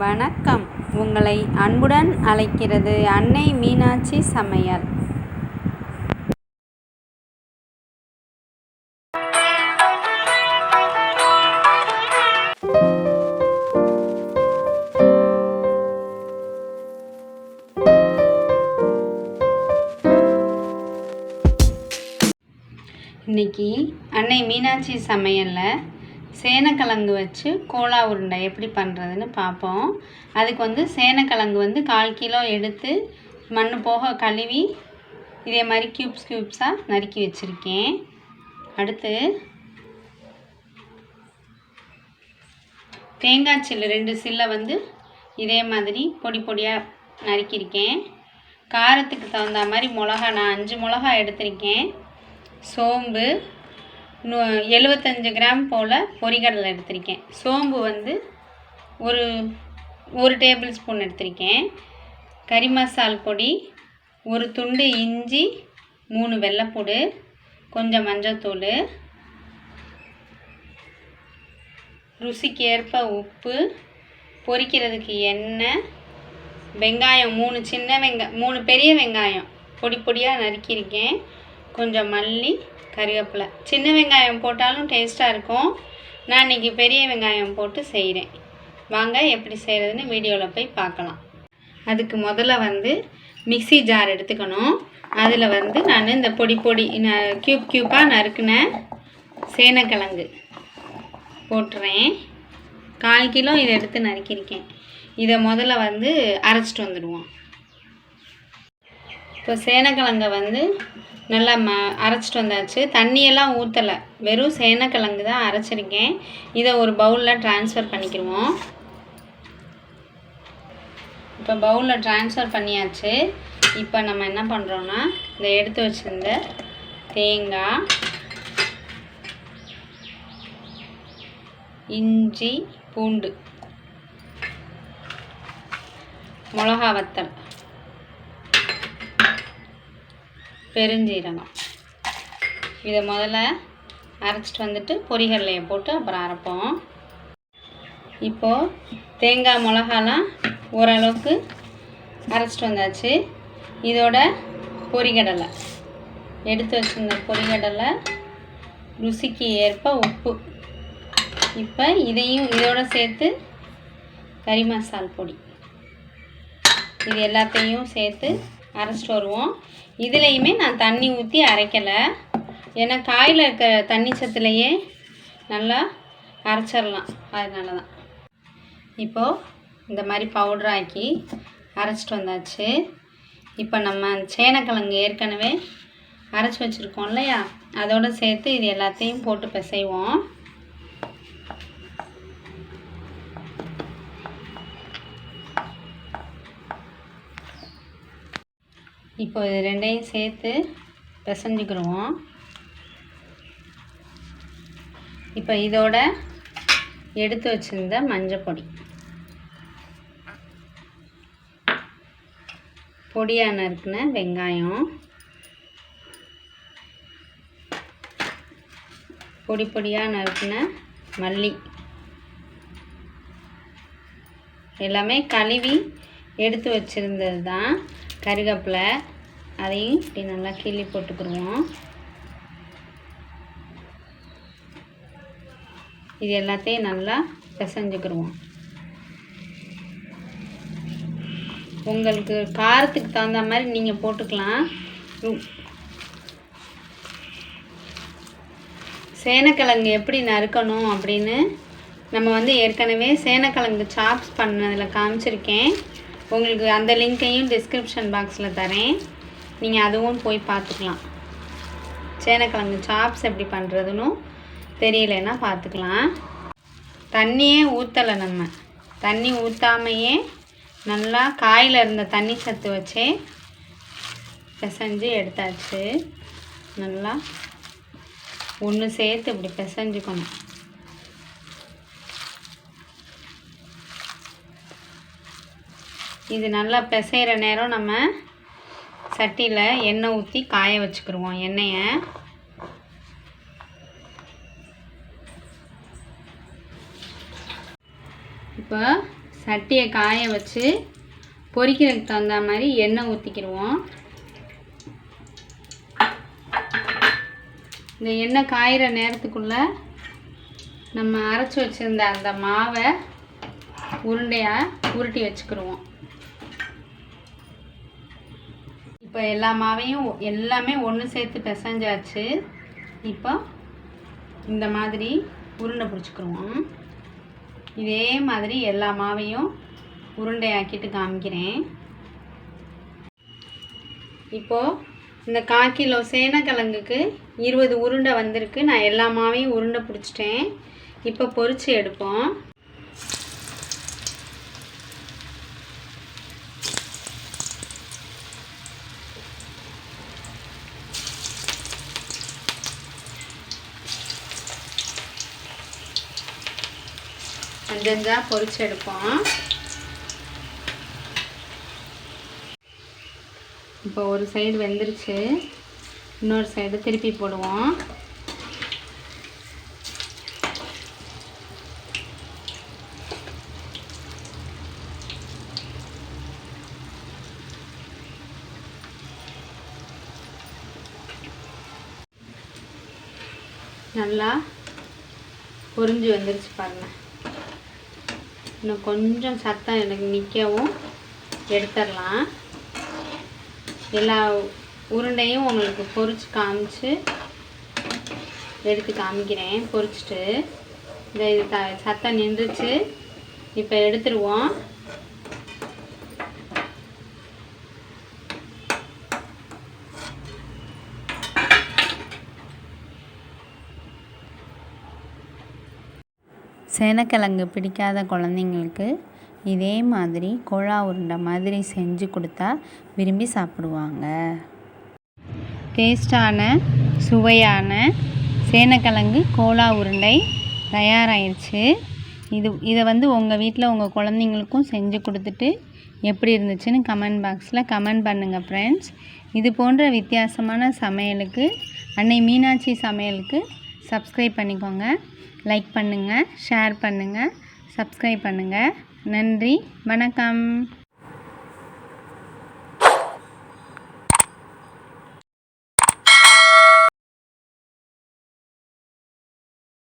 வணக்கம். உங்களை அன்புடன் அழைக்கிறது அன்னை மீனாட்சி சமையல். இன்னைக்கு அன்னை மீனாட்சி சமையலில் சேனக்கிழங்கு வச்சு கோலா உருண்டை எப்படி பண்ணுறதுன்னு பார்ப்போம். அதுக்கு சேனக்கிழங்கு 1/4 கிலோ எடுத்து மண் போக கழுவி இதே மாதிரி க்யூப்ஸாக நறுக்கி வச்சுருக்கேன். அடுத்து தேங்காய் சில்லு 2 சில்லை இதே மாதிரி பொடி பொடியாக நறுக்கியிருக்கேன். காரத்துக்கு தகுந்த மாதிரி மிளகா நான் 5 மிளகா எடுத்திருக்கேன். சோம்பு 75 கிராம் போல் பொரிகடலை எடுத்திருக்கேன். சோம்பு ஒரு டேபிள் ஸ்பூன் எடுத்திருக்கேன். கறி மசால் பொடி, ஒரு துண்டு இஞ்சி, 3 வெள்ளைப்பூடு, கொஞ்சம் மஞ்சத்தூள், ருசிக்கு ஏற்ப உப்பு, பொரிக்கிறதுக்கு எண்ணெய், வெங்காயம் 3 பெரிய வெங்காயம் பொடி பொடியாக நறுக்கியிருக்கேன். கொஞ்சம் மல்லி, கறிவேப்பிலை. சின்ன வெங்காயம் போட்டாலும் டேஸ்ட்டாக இருக்கும். நான் இன்றைக்கி பெரிய வெங்காயம் போட்டு செய்கிறேன். வாங்க எப்படி செய்கிறதுன்னு வீடியோவில் போய் பார்க்கலாம். அதுக்கு முதல்ல மிக்ஸி ஜார் எடுத்துக்கணும். அதில் நான் இந்த பொடி க்யூப்பாக நறுக்கின சேனக்கிழங்கு போட்டுறேன். 1/4 கிலோ இதை எடுத்து நறுக்கியிருக்கேன். இதை முதல்ல அரைச்சிட்டு வந்துடுவோம். இப்போ சேனக்கிழங்கை நல்லா அரைச்சிட்டு வந்தாச்சு. தண்ணியெல்லாம் ஊற்றலை, வெறும் சேனக்கிழங்கு தான் அரைச்சிருக்கேன். இதை ஒரு பவுலில் ட்ரான்ஸ்ஃபர் பண்ணிக்கிடுவோம். இப்போ பவுலில் ட்ரான்ஸ்ஃபர் பண்ணியாச்சு. இப்போ நம்ம என்ன பண்ணுறோன்னா, இதை எடுத்து வச்சுருந்த தேங்காய், இஞ்சி, பூண்டு, மிளகா வத்தல், பெருஞ்சீரகம், இதை முதல்ல அரைச்சிட்டு பொரிகடலையை போட்டு அப்புறம் அரைப்போம். இப்போது தேங்காய் மிளகாலாம் ஓரளவுக்கு அரைச்சிட்டு வந்தாச்சு. இதோட பொரிகடலை எடுத்து வச்சுருந்த பொரிகடலை, ருசிக்கு ஏற்ப உப்பு. இப்போ இதோட சேர்த்து கறி மசால் பொடி, இது எல்லாத்தையும் சேர்த்து அரைச்சிட்டு வருவோம். இதுலேயுமே நான் தண்ணி ஊற்றி அரைக்கலை, ஏன்னா காயில் இருக்க தண்ணி சத்துலேயே நல்லா அரைச்சிடலாம், அதனால தான். இப்போது இந்த மாதிரி பவுடராக்கி அரைச்சிட்டு வந்தாச்சு. இப்போ நம்ம சேனக்கிழங்கு ஏற்கனவே அரைச்சி வச்சுருக்கோம் இல்லையா, அதோடு சேர்த்து இது எல்லாத்தையும் போட்டு பிசைவோம். இப்போ இது ரெண்டையும் சேர்த்து பிசைஞ்சுக்கிடுவோம். இப்போ இதோட எடுத்து வச்சுருந்த மஞ்சப்பொடி, பொடியாக நறுக்கின வெங்காயம், பொடி பொடியாக நறுக்கின மல்லி, எல்லாமே கழுவி எடுத்து வச்சுருந்தது தான். கறிவேப்பிலை, அதையும் இப்படி நல்லா கிள்ளி போட்டுக்கிடுவோம். இது எல்லாத்தையும் நல்லா பிசைஞ்சுக்கிடுவோம். உங்களுக்கு காரத்துக்கு தகுந்த மாதிரி நீங்கள் போட்டுக்கலாம். சேனக்கிழங்கு எப்படி நறுக்கணும் அப்படின்னு நம்ம ஏற்கனவே சேனக்கிழங்கு சாப்ஸ் பண்ணதில் காமிச்சிருக்கேன். உங்களுக்கு அந்த லிங்க்கையும் டிஸ்கிரிப்ஷன் பாக்ஸில் தரேன், நீங்கள் அதுவும் போய் பார்த்துக்கலாம். சேனக்கிழங்கு சாப்ஸ் எப்படி பண்ணுறதுன்னு தெரியலைன்னா பார்த்துக்கலாம். தண்ணியே ஊற்றலை, நம்ம தண்ணி ஊற்றாமையே நல்லா காயில் இருந்த தண்ணி சத்து வச்சே பிசைஞ்சு எடுத்தாச்சு. நல்லா ஒன்று சேர்த்து இப்படி பிசைஞ்சுக்கணும். இது நல்லா பிசைகிற நேரம் நம்ம சட்டியில் எண்ணெய் ஊற்றி காய வச்சுக்கிடுவோம். எண்ணெயை இப்போ சட்டியை காய வச்சு பொரிக்கிறதுக்கு தகுந்த மாதிரி எண்ணெய் ஊற்றிக்கிடுவோம். இந்த எண்ணெய் காயிற நேரத்துக்குள்ளே நம்ம அரைச்சி வச்சுருந்த அந்த மாவை உருண்டையாக உருட்டி வச்சுக்கிடுவோம். இப்போ எல்லா மாவையும் எல்லாமே ஒன்று சேர்த்து பிசைஞ்சாச்சு. இப்போ இந்த மாதிரி உருண்டை பிடிச்சிக்கிடுவோம். இதே மாதிரி எல்லா மாவையும் உருண்டையாக்கிட்டு காமிக்கிறேன். இப்போது இந்த 1/4 கிலோ சேனக்கிழங்குக்கு 20 உருண்டை வந்திருக்கு. நான் எல்லா மாவையும் உருண்டை பிடிச்சிட்டேன். இப்போ பொரித்து எடுப்போம். கொஞ்சம் பொரிச்சு எடுப்போம். இப்போ ஒரு சைடு வெந்துருச்சு, இன்னொரு சைடு திருப்பி போடுவோம். நல்லா பொரிஞ்சு வந்துருச்சு பாருங்கள். இன்னும் கொஞ்சம் சத்தம் எனக்கு நிற்கவும் எடுத்துடலாம். எல்லா உருண்டையும் உங்களுக்கு பொரிச்சு காமிச்சு எடுத்து காமிக்கிறேன். பொரிச்சிட்டு இது சத்தம் நின்றுச்சு. இப்போ எடுத்துருவோம். சேனக்கிழங்கு பிடிக்காத குழந்தைங்களுக்கு இதே மாதிரி கோலா உருண்டை மாதிரி செஞ்சு கொடுத்தா விரும்பி சாப்பிடுவாங்க. டேஸ்டான சுவையான சேனக்கிழங்கு கோலா உருண்டை தயாராகிடுச்சு. இதை உங்கள் வீட்டில் உங்கள் குழந்தைங்களுக்கும் செஞ்சு கொடுத்துட்டு எப்படி இருந்துச்சுன்னு கமெண்ட் பாக்ஸில் கமெண்ட் பண்ணுங்கள் ஃப்ரெண்ட்ஸ். இது போன்ற வித்தியாசமான சமையலுக்கு அன்னை மீனாட்சி சமையலுக்கு சப்ஸ்கிரைப் பண்ணிக்கோங்க. லைக் பண்ணுங்கள், ஷேர் பண்ணுங்கள், சப்ஸ்கிரைப் பண்ணுங்கள். நன்றி, வணக்கம்.